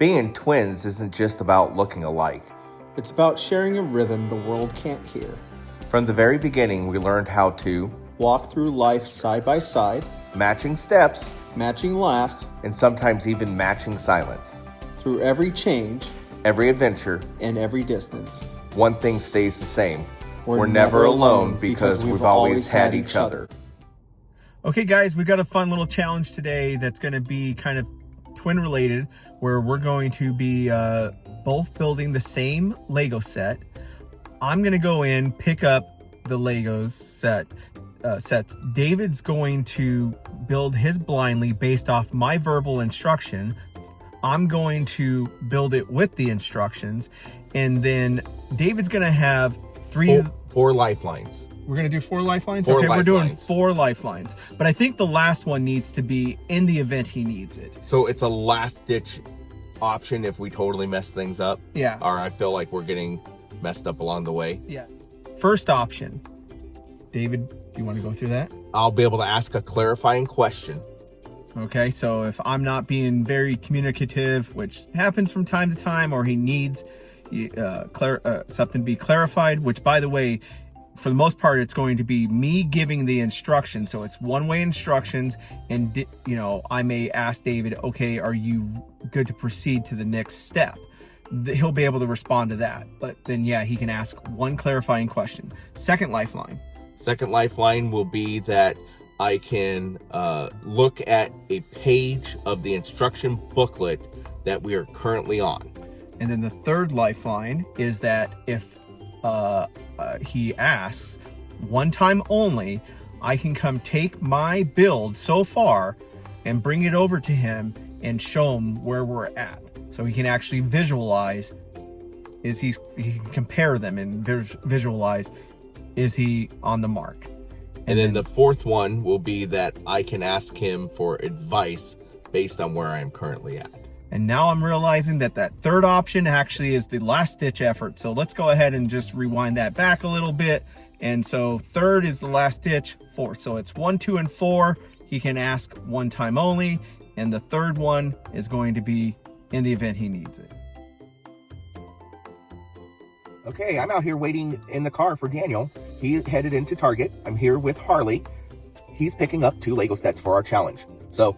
Being twins isn't just about looking alike. It's about sharing a rhythm the world can't hear. From the very beginning, we learned how to walk through life side by side, matching steps, matching laughs, and sometimes even matching silence. Through every change, every adventure, and every distance. One thing stays the same. We're never alone because we've always had each other. Okay guys, we've got a fun little challenge today that's going to be kind of twin related, where we're going to be both building the same Lego set. I'm going to go in, pick up the Legos sets. David's going to build his blindly based off my verbal instruction. I'm going to build it with the instructions, and then David's going to have four lifelines. We're going to do 4 lifelines? Four okay, lifelines. We're doing 4 lifelines. But I think the last one needs to be in the event he needs it. So it's a last-ditch option if we totally mess things up? Yeah. Or I feel like we're getting messed up along the way? Yeah. First option. David, do you want to go through that? I'll be able to ask a clarifying question. Okay, so if I'm not being very communicative, which happens from time to time, or he needs something to be clarified, which, by the way, for the most part, it's going to be me giving the instructions. So it's one-way instructions, and I may ask David, okay, are you good to proceed to the next step? He'll be able to respond to that. But then, yeah, he can ask one clarifying question. Second lifeline. Second lifeline will be that I can look at a page of the instruction booklet that we are currently on. And then the third lifeline is that if he asks one time only, I can come take my build so far and bring it over to him and show him where we're at, so he can actually visualize. He can compare them and visualize, is he on the mark? And then the fourth one will be that I can ask him for advice based on where I am currently at. And now I'm realizing that third option actually is the last ditch effort. So let's go ahead and just rewind that back a little bit. And so third is the last ditch, fourth. So it's 1, 2, and 4. He can ask one time only. And the third one is going to be in the event he needs it. Okay, I'm out here waiting in the car for Daniel. He headed into Target. I'm here with Harley. He's picking up 2 Lego sets for our challenge. So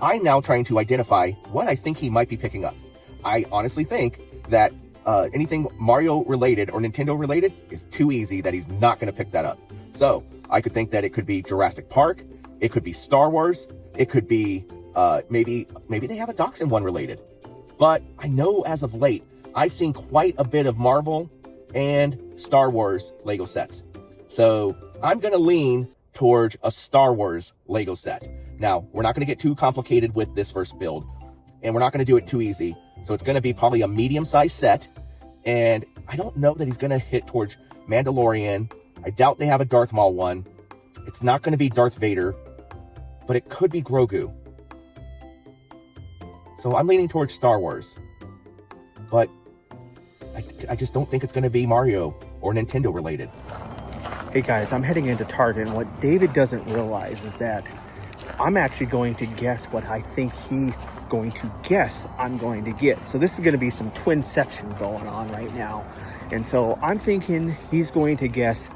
I'm now trying to identify what I think he might be picking up. I honestly think that anything Mario related or Nintendo related is too easy that he's not going to pick that up. So I could think that it could be Jurassic Park. It could be Star Wars. It could be maybe they have a Dachshund one related. But I know as of late, I've seen quite a bit of Marvel and Star Wars Lego sets. So I'm going to lean towards a Star Wars Lego set. Now, we're not going to get too complicated with this first build, and we're not going to do it too easy. So it's going to be probably a medium-sized set, and I don't know that he's going to hit towards Mandalorian. I doubt they have a Darth Maul one. It's not going to be Darth Vader, but it could be Grogu. So I'm leaning towards Star Wars, but I just don't think it's going to be Mario or Nintendo related. Hey guys, I'm heading into Target, and what David doesn't realize is that I'm actually going to guess what I think he's going to guess I'm going to get. So this is going to be some twinception going on right now. And so I'm thinking he's going to guess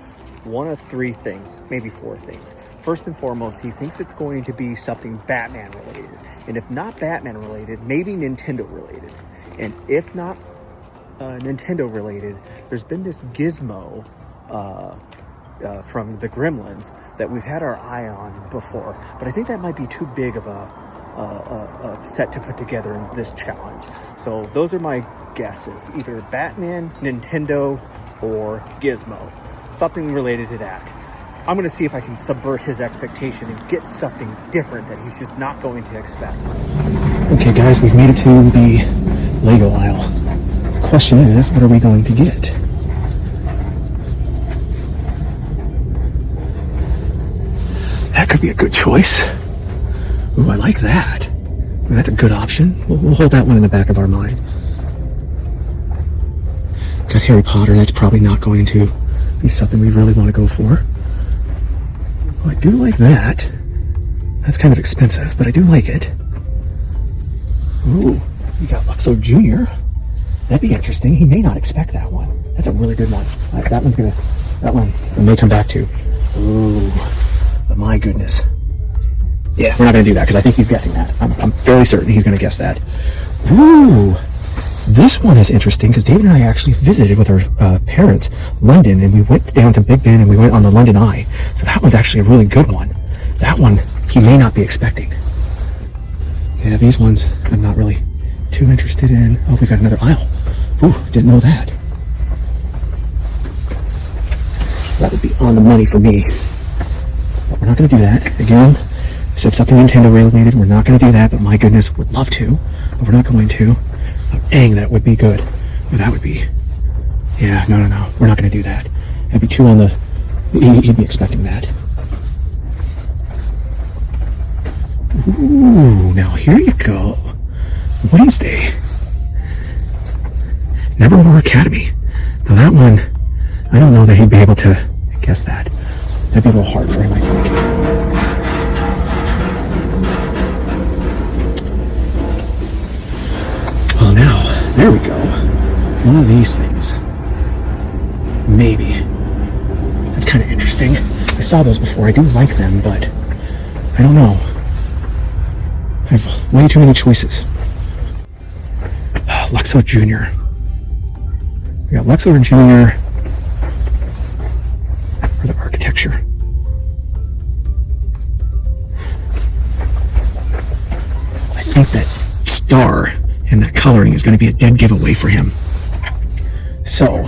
one of 3 things, maybe 4 things. First and foremost, he thinks it's going to be something Batman related. And if not Batman related, maybe Nintendo related. And if not Nintendo related, there's been this gizmo from the Gremlins that we've had our eye on before, but I think that might be too big of a set to put together in this challenge. So those are my guesses, either Batman, Nintendo, or Gizmo, something related to that. I'm going to see if I can subvert his expectation and get something different that he's just not going to expect. Okay guys, we've made it to the Lego aisle. The question is, what are we going to get? That could be a good choice. Ooh, I like that. Ooh, that's a good option. We'll hold that one in the back of our mind. Got Harry Potter. That's probably not going to be something we really want to go for. Well, I do like that. That's kind of expensive, but I do like it. Ooh, You got Luxo Jr. That'd be interesting. He may not expect that one. That's a really good one. That one we may come back to. Ooh, but my goodness. Yeah, we're not going to do that because I think he's guessing that. I'm fairly certain he's going to guess that. Ooh, this one is interesting because David and I actually visited with our parents, London, and we went down to Big Ben and we went on the London Eye. So that one's actually a really good one. That one he may not be expecting. Yeah, these ones I'm not really too interested in. Oh, we got another aisle. Ooh, didn't know that. That would be on the money for me. But we're not going to do that. Again, I said something Nintendo related. We're not going to do that, but my goodness, would love to. But we're not going to. Oh, dang, that would be good. Well, that would be... Yeah, no. We're not going to do that. That'd be too on the... He'd be expecting that. Ooh, now here you go. Wednesday. Nevermore Academy. Now that one, I don't know that he'd be able to guess that. That'd be a little hard for him, I think. Well, now, there we go. One of these things. Maybe. That's kind of interesting. I saw those before. I do like them, but I don't know. I have way too many choices. Luxo Jr. We got Luxo Jr. for the architecture. I think that star and that coloring is going to be a dead giveaway for him. So,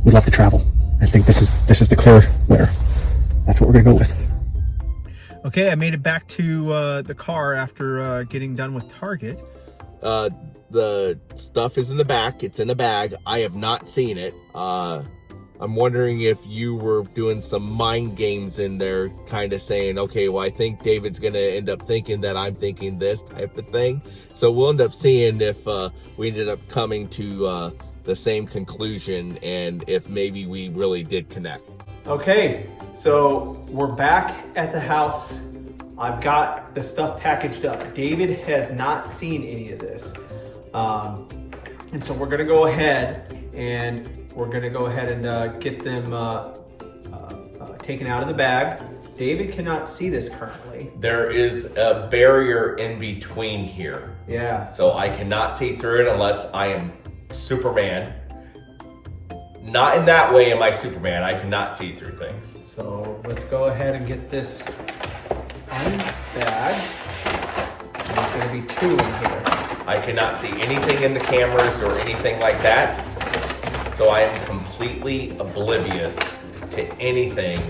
we'd love to travel. I think this is the clear winner. That's what we're going to go with. Okay, I made it back to the car after getting done with Target. The stuff is in the back. It's in a bag. I have not seen it. I'm wondering if you were doing some mind games in there, kind of saying, okay, well, I think David's going to end up thinking that I'm thinking this type of thing. So we'll end up seeing if we ended up coming to the same conclusion and if maybe we really did connect. Okay, so we're back at the house. I've got the stuff packaged up. David has not seen any of this. And so we're gonna go ahead and get them taken out of the bag. David cannot see this currently. There is a barrier in between here. Yeah. So I cannot see through it unless I am Superman. Not in that way am I Superman. I cannot see through things. So let's go ahead and get this unbagged. There's gonna be two in here. I cannot see anything in the cameras or anything like that. So I am completely oblivious to anything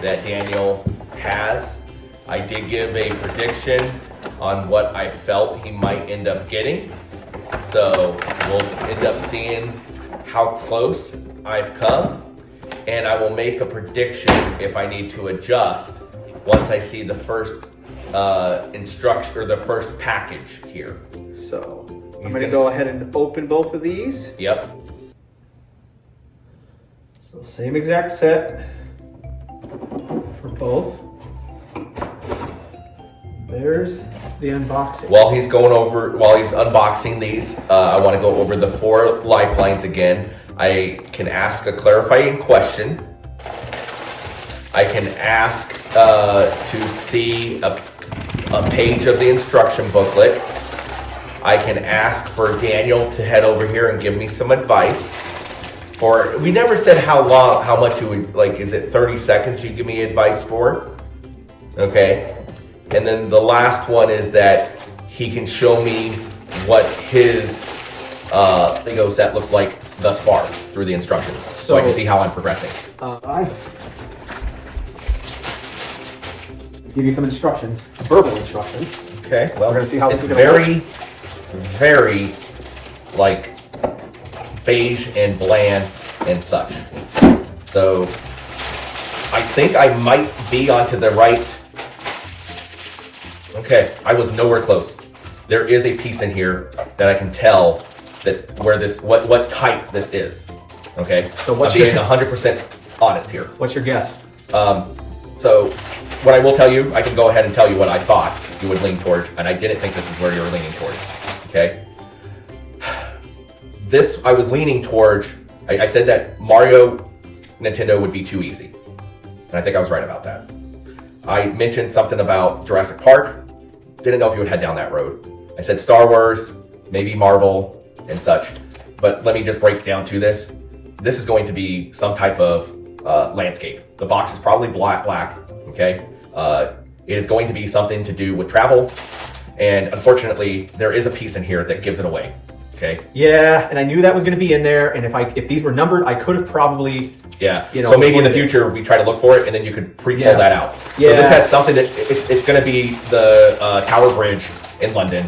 that Daniel has. I did give a prediction on what I felt he might end up getting. So we'll end up seeing how close I've come, and I will make a prediction if I need to adjust once I see the first instruction or the first package here. So I'm gonna go ahead and open both of these. Yep. So same exact set for both. There's the unboxing. While he's unboxing these, I want to go over the 4 lifelines again. I can ask a clarifying question. I can ask to see a page of the instruction booklet. I can ask for Daniel to head over here and give me some advice. Or we never said how much you would, like, is it 30 seconds you give me advice for? Okay. And then the last one is that he can show me what his Lego set looks like thus far through the instructions, so I can see how I'm progressing. Give you some instructions, verbal instructions. Okay, well, we're gonna see how it's this is gonna work. very like beige and bland and such. So I think I might be onto the right. Okay, I was nowhere close. There is a piece in here that I can tell that where this what type this is. Okay, So what's I'm being 100% honest here. What's your guess? So what I will tell you, I can go ahead and tell you what I thought you would lean toward, and I didn't think this is where you were leaning toward. Okay. This, I was leaning towards, I said that Mario Nintendo would be too easy. And I think I was right about that. I mentioned something about Jurassic Park. Didn't know if you would head down that road. I said Star Wars, maybe Marvel, and such. But let me just break down to this. This is going to be some type of landscape. The box is probably black, okay? It is going to be something to do with travel. And unfortunately, there is a piece in here that gives it away. Okay. Yeah, and I knew that was going to be in there. And if these were numbered, I could have probably. Yeah. So maybe in the future we try to look for it, and then you could pre-pull that out. Yeah. So this has something that it's going to be the Tower Bridge in London.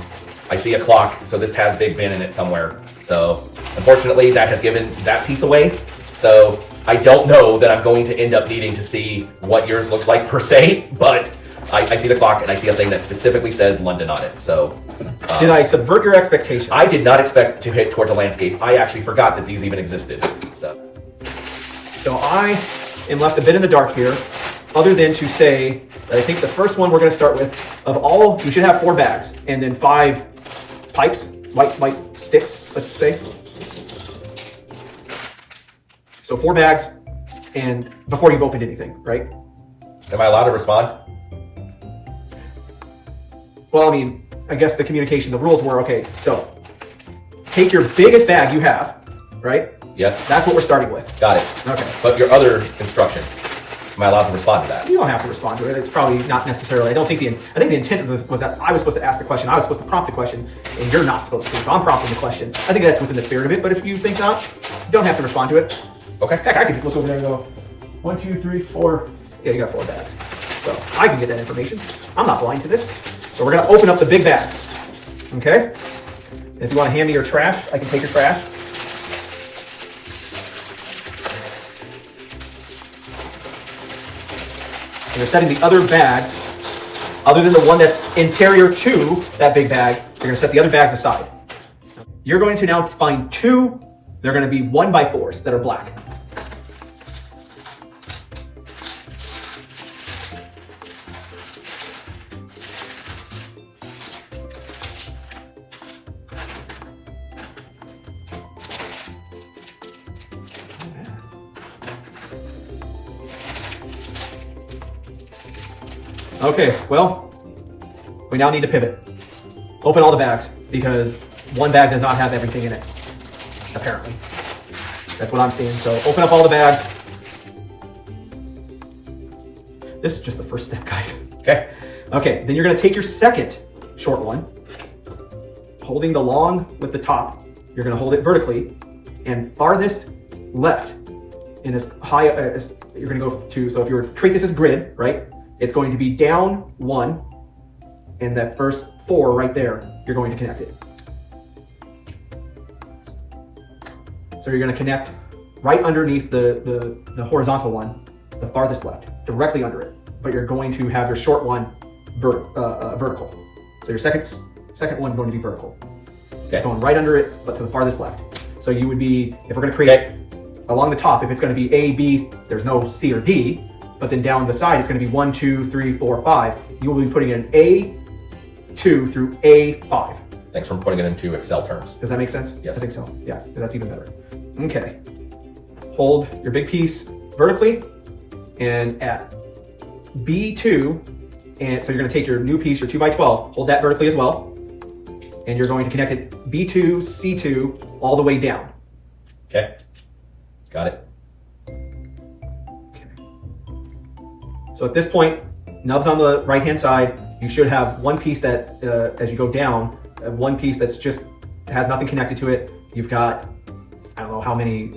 I see a clock, so this has Big Ben in it somewhere. So unfortunately, that has given that piece away. So I don't know that I'm going to end up needing to see what yours looks like per se, but I see the clock and I see a thing that specifically says London on it. So did I subvert your expectations? I did not expect to hit towards a landscape. I actually forgot that these even existed. So I am left a bit in the dark here, other than to say that I think the first one we're going to start with, of all, you should have 4 bags, and then 5 pipes, white sticks, let's say. So 4 bags, and before you've opened anything, right? Am I allowed to respond? Well, I mean, I guess the communication, the rules were, okay, so take your biggest bag you have, right? Yes. That's what we're starting with. Got it. Okay. But your other instruction, am I allowed to respond to that? You don't have to respond to it. It's probably not necessarily. I think the intent of this was that I was supposed to ask the question. I was supposed to prompt the question, and you're not supposed to. So I'm prompting the question. I think that's within the spirit of it. But if you think not, you don't have to respond to it. Okay. Heck, I could just look over there and go, 1, 2, 3, 4. Yeah, you got 4 bags. So I can get that information. I'm not blind to this. So we're gonna open up the big bag. Okay. And if you want to hand me your trash, I can take your trash. And you're setting the other bags, other than the one that's interior to that big bag, you're going to set the other bags aside. You're going to now find 2, they're going to be 1x4s that are black. Okay, well, we now need to pivot. Open all the bags, because one bag does not have everything in it, apparently. That's what I'm seeing. So open up all the bags. This is just the first step, guys. Okay. Okay, then you're gonna take your second short one, holding the long with the top. You're gonna hold it vertically, and farthest left, in as high as you're gonna go to. So if you were to treat this as grid, right? It's going to be down 1, and that first 4 right there, you're going to connect it. So you're going to connect right underneath the horizontal one, the farthest left, directly under it. But you're going to have your short one vertical. So your second one's going to be vertical. Okay. It's going right under it, but to the farthest left. So you would be, if we're going to create along the top, if it's going to be A, B, there's no C or D. But then down the side, it's going to be 1, 2, 3, 4, 5. You will be putting in A2 through A5. Thanks for putting it into Excel terms. Does that make sense? Yes. I think so. Yeah, that's even better. Okay. Hold your big piece vertically, and at B2, and so you're going to take your new piece, your 2x12, hold that vertically as well, and you're going to connect it B2, C2, all the way down. Okay. Got it. So at this point, nubs on the right-hand side, you should have one piece that, as you go down, one piece that's just has nothing connected to it. You've got, I don't know how many,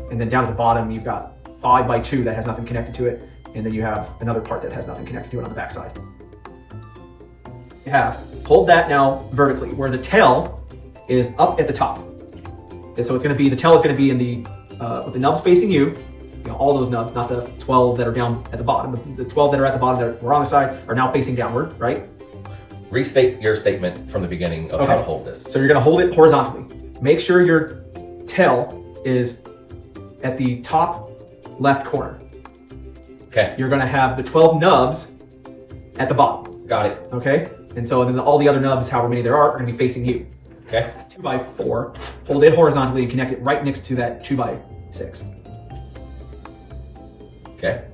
and then down at the bottom, you've got 5x2 that has nothing connected to it, and then you have another part that has nothing connected to it on the back side. You have, hold that now vertically, where the tail is up at the top. And so it's going to be, the tail is going to be in the, with the nubs facing you, all those nubs, not the 12 that are down at the bottom. The 12 that are at the bottom that were on the side are now facing downward, right? Restate your statement from the beginning of how to hold this. So you're going to hold it horizontally. Make sure your tail is at the top left corner. Okay. You're going to have the 12 nubs at the bottom. Got it. Okay? And so then all the other nubs, however many there are going to be facing you. Okay. 2x4. Hold it horizontally and connect it right next to that 2x6. Okay.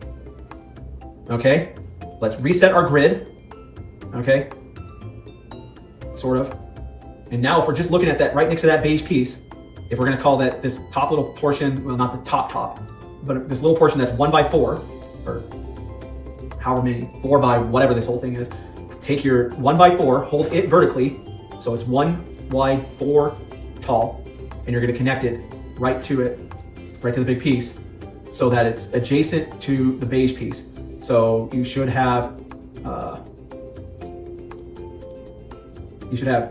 Okay? Let's reset our grid. Okay? Sort of. And now if we're just looking at that right next to that beige piece, if we're going to call that this top little portion, well, not the top, but this little portion that's 1x4, or however many, 4 by whatever this whole thing is, take your 1x4, hold it vertically, so it's 1 wide, 4 tall, and you're going to connect it right to the big piece, so that it's adjacent to the beige piece. So you should have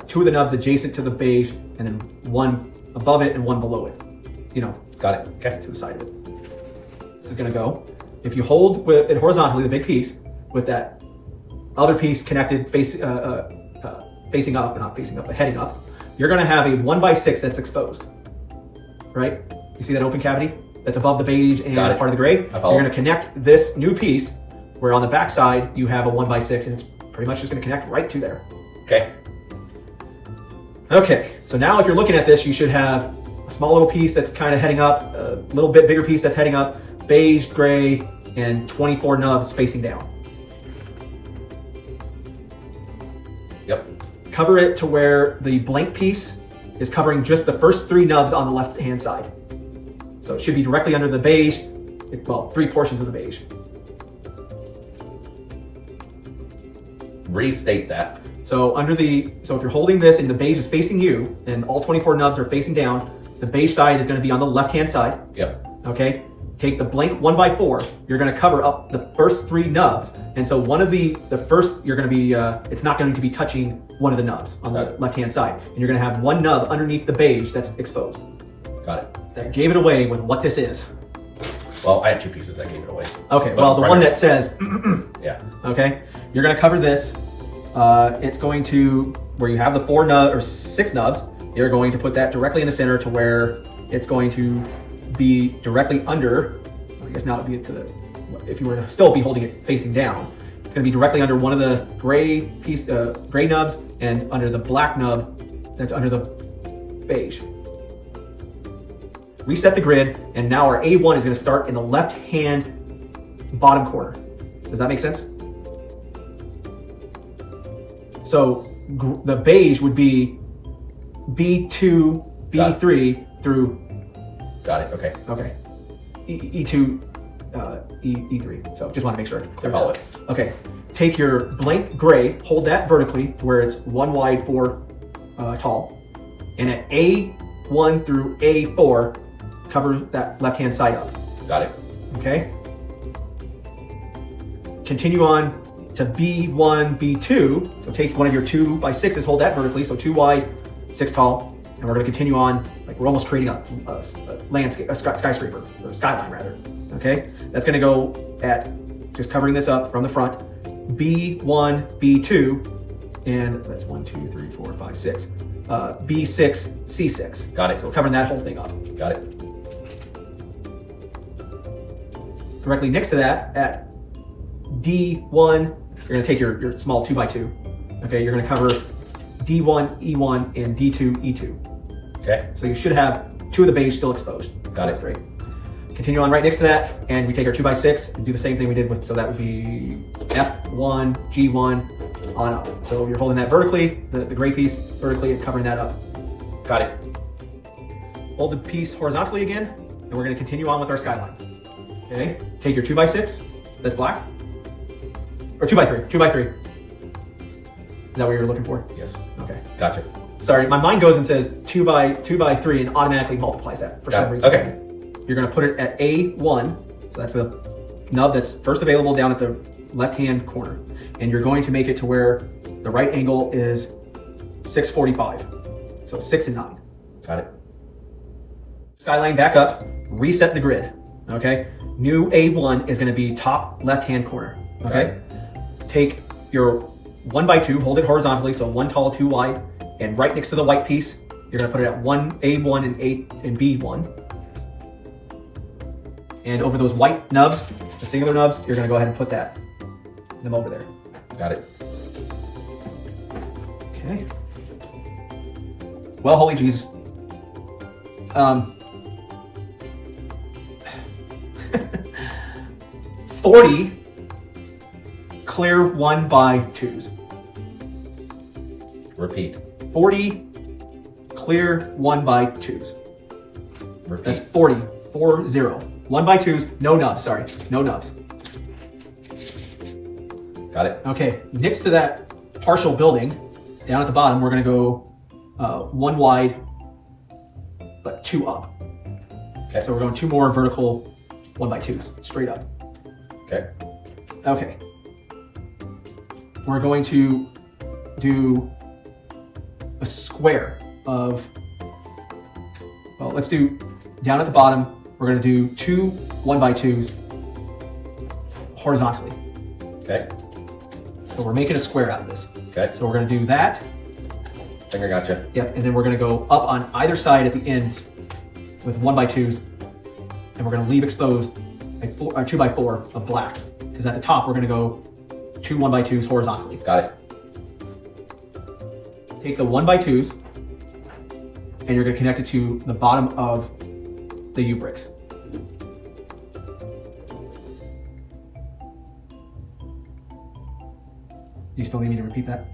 2 of the nubs adjacent to the beige, and then 1 above it and 1 below it. You know, Got it. Okay. to the side of it. This is going to go. If you hold with it horizontally, the big piece, with that other piece connected facing up, not facing up, but heading up, you're going to have a 1x6 that's exposed. Right? You see that open cavity that's above the beige and Got it. part of the gray? I follow. You're going to connect this new piece, where on the back side you have a 1x6, and it's pretty much just going to connect right to there. Okay. Okay, so now if you're looking at this, you should have a small little piece that's kind of heading up, a little bit bigger piece that's heading up, beige, gray, and 24 nubs facing down. Yep. Cover it to where the blank piece is covering just the first 3 nubs on the left-hand side. So it should be directly under the beige, well, 3 portions of the beige. Restate that. So so if you're holding this and the beige is facing you and all 24 nubs are facing down, the beige side is going to be on the left-hand side. Yep. Okay? Take the blank 1x4, you're going to cover up the first 3 nubs. And so one of the first, you're going to be, it's not going to be touching one of the nubs on the left-hand side. And you're going to have 1 nub underneath the beige that's exposed. Got it. That gave it away with what this is. Well, I had 2 pieces that gave it away. Okay, well, the one that says, Yeah. okay, you're going to cover this. It's going to, where you have the 4 nub or 6 nubs, you're going to put that directly in the center to where it's going to be directly under, I guess now it'd be to the, if you were to still be holding it facing down, it's going to be directly under one of the gray nubs and under the black nub that's under the beige. Reset the grid, and now our A1 is going to start in the left-hand bottom corner. Does that make sense? So the beige would be B2, B3 through. Got it. Okay. Okay. E2, E3. So just want to make sure. I follow it. Okay. Take your blank gray, hold that vertically to where it's 1 wide, 4 tall, and at A1 through A4, cover that left-hand side up. Got it. Okay. Continue on to B1, B2. So take one of your 2x6s, hold that vertically, so 2 wide, 6 tall, and we're going to continue on, like we're almost creating a landscape, a skyscraper, or skyline rather. Okay, that's going to go at, just covering this up from the front, B1, B2, and that's 1, 2, 3, 4, 5, 6. B6, C6. Got it. So covering that whole thing up. Got it. Directly next to that, at D1, you're going to take your small 2x2. Okay, you're going to cover D1, E1, and D2, E2. Okay. So you should have 2 of the beige still exposed. Got so it. That's great. Continue on right next to that, and we take our 2x6 and do the same thing we did with, so that would be F1, G1, on up. So you're holding that vertically, the gray piece vertically, and covering that up. Got it. Hold the piece horizontally again, and we're going to continue on with our skyline. Okay, take your 2x6, that's black, or 2x3, 2x3. Is that what you were looking for? Yes. Okay. Gotcha. Sorry, my mind goes and says 2 by 3 and automatically multiplies that for some reason. Okay. You're going to put it at A1, so that's the nub that's first available down at the left-hand corner. And you're going to make it to where the right angle is 645. So 6 and 9. Got it. Skyline back up, reset the grid. Okay. New A1 is going to be top left-hand corner. Okay. Take your 1x2, hold it horizontally, so 1 tall, 2 wide, and right next to the white piece, you're going to put it at A1 and B1. And over those white nubs, the singular nubs, you're going to go ahead and put them over there. Got it. Okay. Well, holy Jesus. 40 clear 1x2s. Repeat. 40 clear 1x2s. Repeat. That's 40. 40. 1x2s, no nubs, sorry. No nubs. Got it. Okay, next to that partial building, down at the bottom, we're gonna go 1 wide, but 2 up. Okay. So we're going 2 more vertical 1x2s, straight up. Okay. Okay. We're going to do a square of, well, let's do down at the bottom, we're going to do 2 1x2s horizontally. Okay. So we're making a square out of this. Okay. So we're going to do that. I think I gotcha. Yep. And then we're going to go up on either side at the ends with 1x2s, and we're going to leave exposed a 2x4 of black, because at the top we're going to go 2 1x2s horizontally. Got it. Take the 1x2s and you're going to connect it to the bottom of the U bricks. You still need me to repeat that?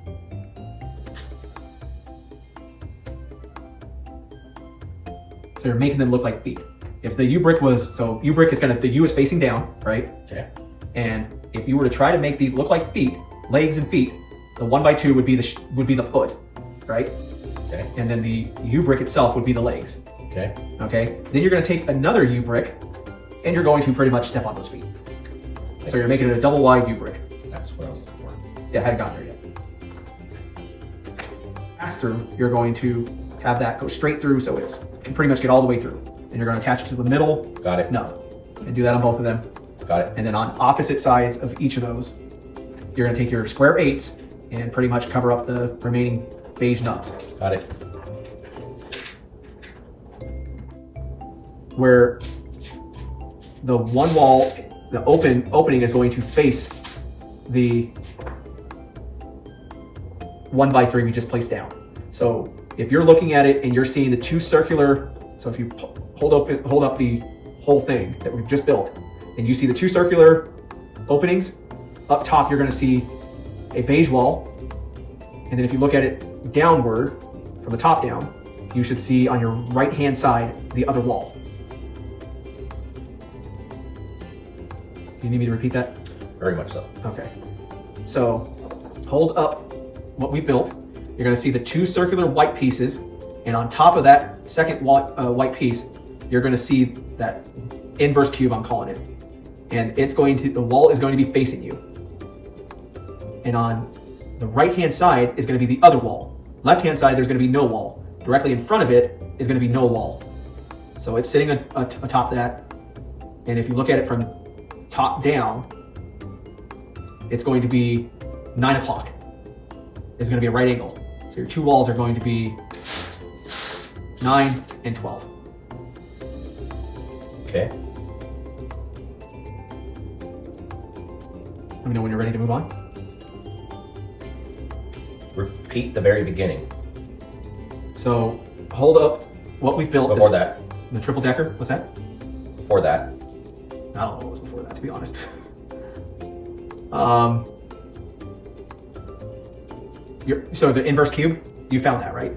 So you're making them look like feet. If the U brick was, so U brick is gonna, the U is facing down, right? Okay. And if you were to try to make these look like feet, legs and feet, the 1x2 would be the foot, right? Okay. And then the U brick itself would be the legs. Okay. Okay. Then you're going to take another U brick, and you're going to pretty much step on those feet. So you're making it a double wide U brick. That's what I was looking for. Yeah, I hadn't gotten there yet. Pass through, you're going to have that go straight through, so it can pretty much get all the way through. And you're going to attach it to the middle Got it. nub, and do that on both of them. Got it. And then on opposite sides of each of those, you're going to take your square 8s and pretty much cover up the remaining beige nubs. Got it. Where the one wall, the opening is going to face the 1x3 we just placed down. So if you're looking at it and you're seeing the 2 circular, so if you hold up the whole thing that we've just built, and you see the 2 circular openings, up top you're going to see a beige wall, and then if you look at it downward, from the top down, you should see on your right hand side the other wall. Do you need me to repeat that? Very much so. Okay. So hold up what we built. You're going to see the 2 circular white pieces, and on top of that second white piece, you're going to see that inverse cube, I'm calling it. And the wall is going to be facing you. And on the right-hand side is going to be the other wall. Left-hand side, there's going to be no wall. Directly in front of it is going to be no wall. So it's sitting atop that. And if you look at it from top down, it's going to be 9 o'clock. It's going to be a right angle. So your 2 walls are going to be 9 and 12. Okay. Let me know when you're ready to move on. Repeat the very beginning. So hold up what we've built. Before that. The triple decker. What's that? Before that. I don't know what was before that, to be honest. So the inverse cube, you found that, right?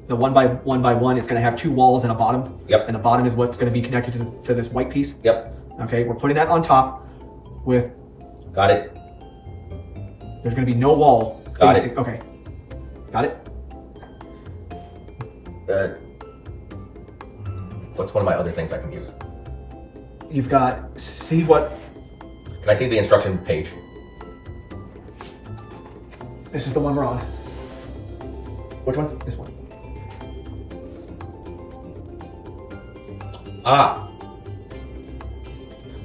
The 1x1x1, it's going to have 2 walls and a bottom. Yep. And the bottom is what's going to be connected to this white piece. Yep. Okay, we're putting that on top with. Got it. There's going to be no wall. Got facing, it. Okay. Got it? What's one of my other things I can use? You've got, see what. Can I see the instruction page? This is the one we're on. Which one? This one. Ah.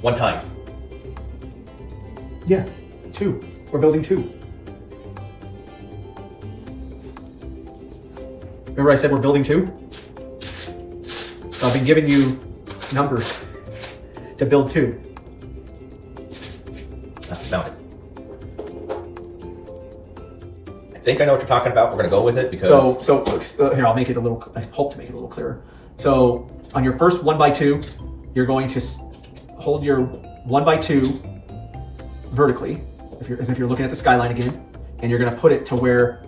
1 times. Yeah, 2. We're building 2. Remember I said we're building 2? So I've been giving you numbers to build 2. Ah, found it. think I know what you're talking about. We're gonna go with it because So here, I'll make it a little. I hope to make it a little clearer. So on your first 1x2, you're going to hold your 1x2 vertically, as if you're looking at the skyline again, and you're going to put it to where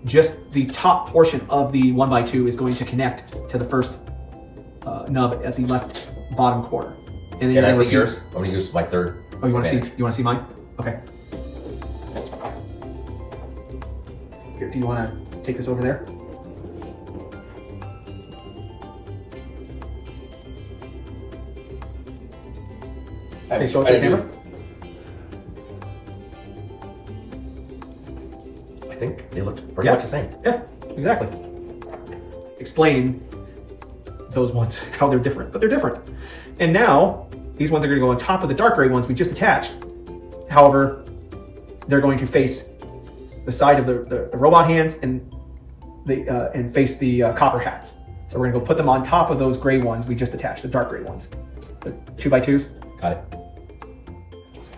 just the top portion of the 1x2 is going to connect to the first nub at the left bottom corner. And then can I see repeat. yours? I'm gonna use my third. Oh, you want to see? advantage. You want to see mine? Okay. Here, do you want to take this over there? Okay, show it to the camera. I think they looked pretty much the same. Yeah, exactly. Explain those ones, how they're different, but they're different. And now, these ones are going to go on top of the dark gray ones we just attached. However, they're going to face the side of the robot hands and face the copper hats. So we're going to go put them on top of those gray ones we just attached, the dark gray ones. The 2x2s. Got it.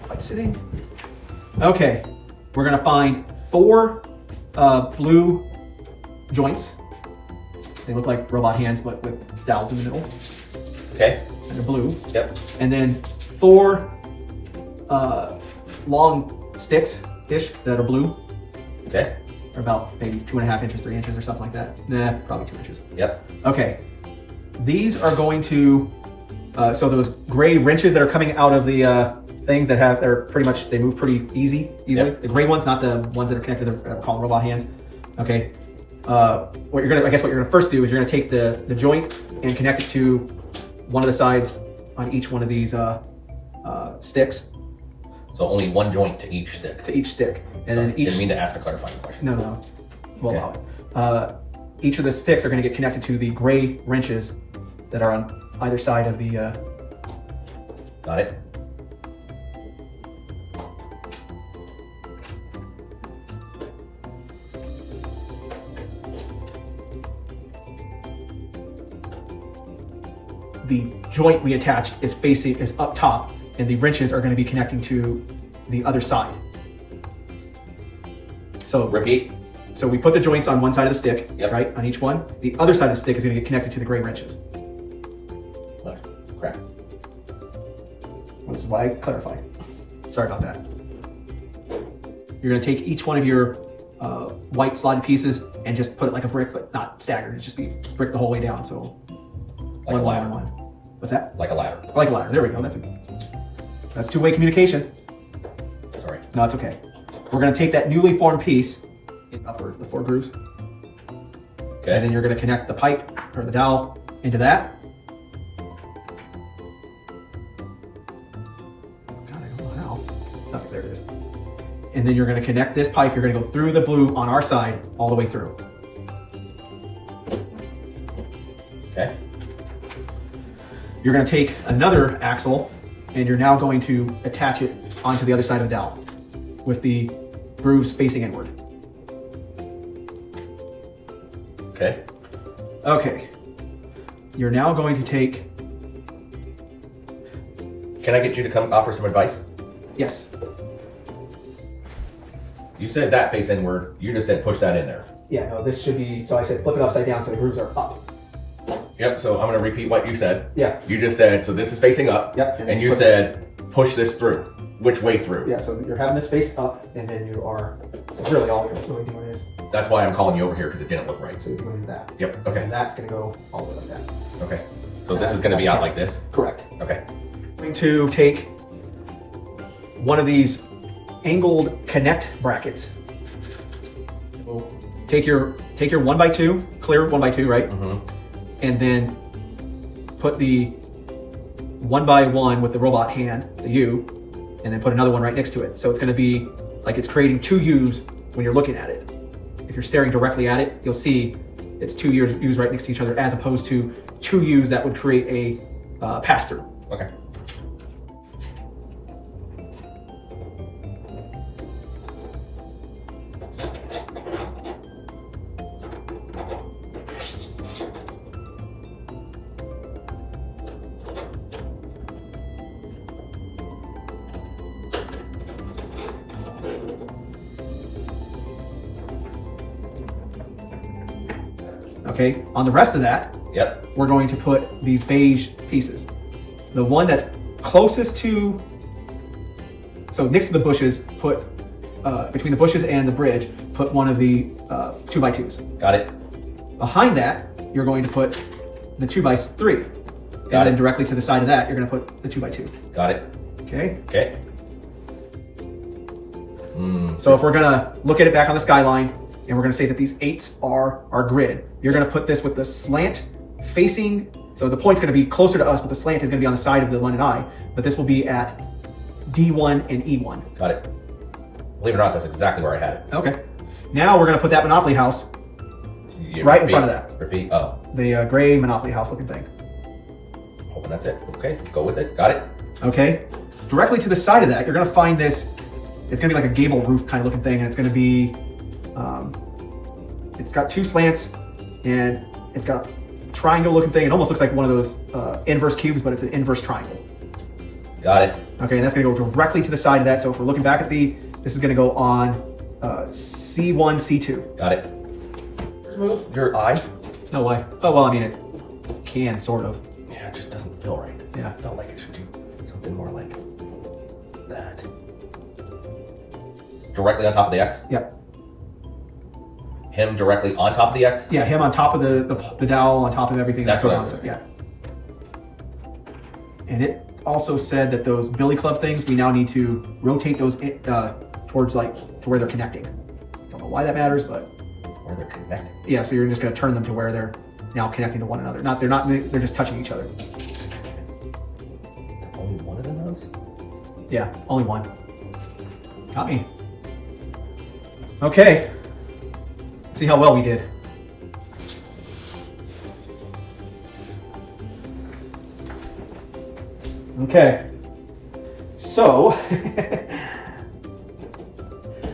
Like sitting. Okay, we're going to find 4 blue joints. They look like robot hands, but with dowels in the middle. Okay. And they're blue. Yep. And then 4 long sticks-ish that are blue. Okay. Are about maybe 2.5 inches, 3 inches, or something like that. Nah, probably 2 inches. Yep. Okay. These are going to, so those gray wrenches that are coming out of the things they're pretty much, they move pretty easily. Yep. The gray ones, not the ones that are connected to called robot hands. Okay. What you're gonna first do is you're gonna take the joint and connect it to one of the sides on each one of these sticks. So only one joint to each stick. To each stick, and So then each. Didn't mean to ask a clarifying question. No. We'll Okay. allow it. Each of the sticks are going to get connected to the gray wrenches that are on either side of the. Got it. The joint we attached is up top, and the wrenches are going to be connecting to the other side. So Repeat. So we put the joints on one side of the stick, Yep. right, on each one. The other side of the stick is going to get connected to the gray wrenches. What? Crap. This is why I clarified. Sorry about that. You're going to take each one of your white slotted pieces and just put it like a brick, but not staggered. It's just be brick the whole way down. So Like a ladder. one. What's that? Like a ladder. Like a ladder. There we go. That's two-way communication. Sorry. No, it's okay. We're going to take that newly formed piece, upward, the 4 grooves, Okay. and then you're going to connect the pipe or the dowel into that. God, I don't know how. Okay, there it is. And then you're going to connect this pipe. You're going to go through the blue on our side all the way through. Okay. You're going to take another axle and you're now going to attach it onto the other side of the dowel with the grooves facing inward. Okay. Okay. You're now going to take, Can I get you to come offer some advice? yes, You said that face inward. You just said push that in there. yeah, no, this should be, so I said flip it upside down so the grooves are up. Yep. So I'm going to repeat what you said. Yeah, You just said, so this is facing up. Yep. And you said, push this through. Which way through? yeah, so you're having this face up and then you are, really all you're really doing is, That's why I'm calling you over here because it didn't look right. so you're doing that. Yep. Okay. And that's going to go all the way like that. Okay. So this is going to be out like this. Correct. Okay. I'm going to take one of these angled connect brackets. So take your 1x2, clear 1x2, right? Mm-hmm. And then put the 1x1 with the robot hand, the U, and then put another one right next to it. So it's going to be like it's creating 2 U's when you're looking at it. If you're staring directly at it, you'll see it's 2 U's right next to each other, as opposed to 2 U's that would create a pass-through. Okay. Okay, on the rest of that, Yep. we're going to put these beige pieces. The one that's closest to, so next to the bushes, put between the bushes and the bridge, put one of the 2x2s. Got it. Behind that, you're going to put the 2x3. And Got then it. directly to the side of that, you're going to put the 2x2. Got it. Okay? Okay. So if we're going to look at it back on the skyline, and we're going to say that these 8s are our grid, you're going to put this with the slant facing, so the point's going to be closer to us, but the slant is going to be on the side of the London Eye, but this will be at D1 and E1. Got it. Believe it or not, that's exactly where I had it. Okay. Now we're going to put that Monopoly house, You Right in repeat- front of that. Repeat. Oh, the gray Monopoly house looking thing. hoping that's it. Okay, go with it. Got it. Okay. Directly to the side of that, you're going to find this, it's going to be like a gable roof kind of looking thing, and it's going to be, it's got 2 slants, and it's got triangle looking thing. It almost looks like one of those inverse cubes, but it's an inverse triangle. Got it. Okay, and that's going to go directly to the side of that. So if we're looking back at this is going to go on C1, C2. Got it. Move your eye. No way. Oh, well, I mean, it can, sort of. Yeah, it just doesn't feel right. Yeah. I felt like it should do something more like that. Directly on top of the X. Yep. Him directly on top of the X. Yeah, him on top of the dowel, on top of everything. That's that goes what on I'm to it. Yeah. And it also said that those billy club things, we now need to rotate those towards like to where they're connecting. Don't know why that matters, but Where they're connected. yeah. So you're just going to turn them to where they're now connecting to one another. They're just touching each other. Only one of the knobs? Yeah, only one. Got me. Okay. Let's see how well we did. Okay. So,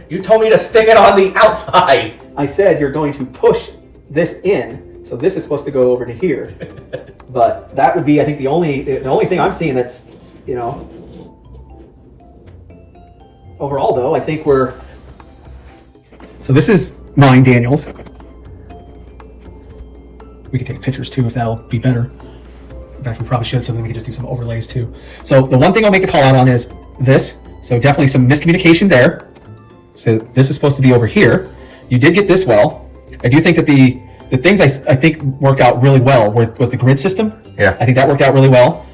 You told me to stick it on the outside. I said you're going to push this in. So this is supposed to go over to here. But that would be, I think, the only thing I'm seeing that's, you know. Overall, though, I think we're. So this is mine, Daniel's. We can take pictures too if that'll be better. In fact, we probably should, so then we can just do some overlays too. So the one thing I'll make the call out on is this. So definitely some miscommunication there. So this is supposed to be over here. You did get this well. I do think that the things I think worked out really well was the grid system. Yeah. I think that worked out really well.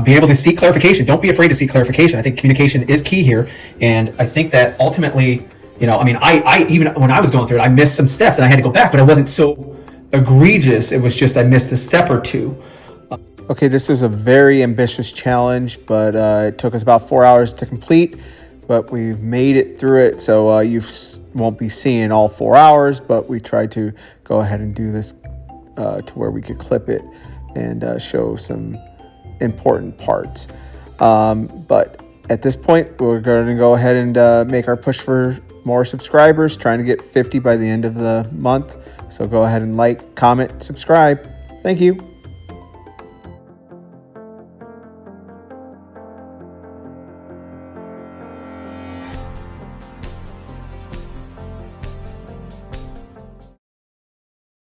Be able to seek clarification. Don't be afraid to seek clarification. I think communication is key here. And I think that ultimately, you know, I mean, I even when I was going through it, I missed some steps and I had to go back, but it wasn't so egregious. It was just I missed a step or two. Okay, this was a very ambitious challenge, but it took us about 4 hours to complete, but we made it through it. So you won't be seeing all 4 hours, but we tried to go ahead and do this to where we could clip it and show some important parts. But at this point, we're going to go ahead and make our push for more subscribers, trying to get 50 by the end of the month. So go ahead and like, comment, subscribe. Thank you.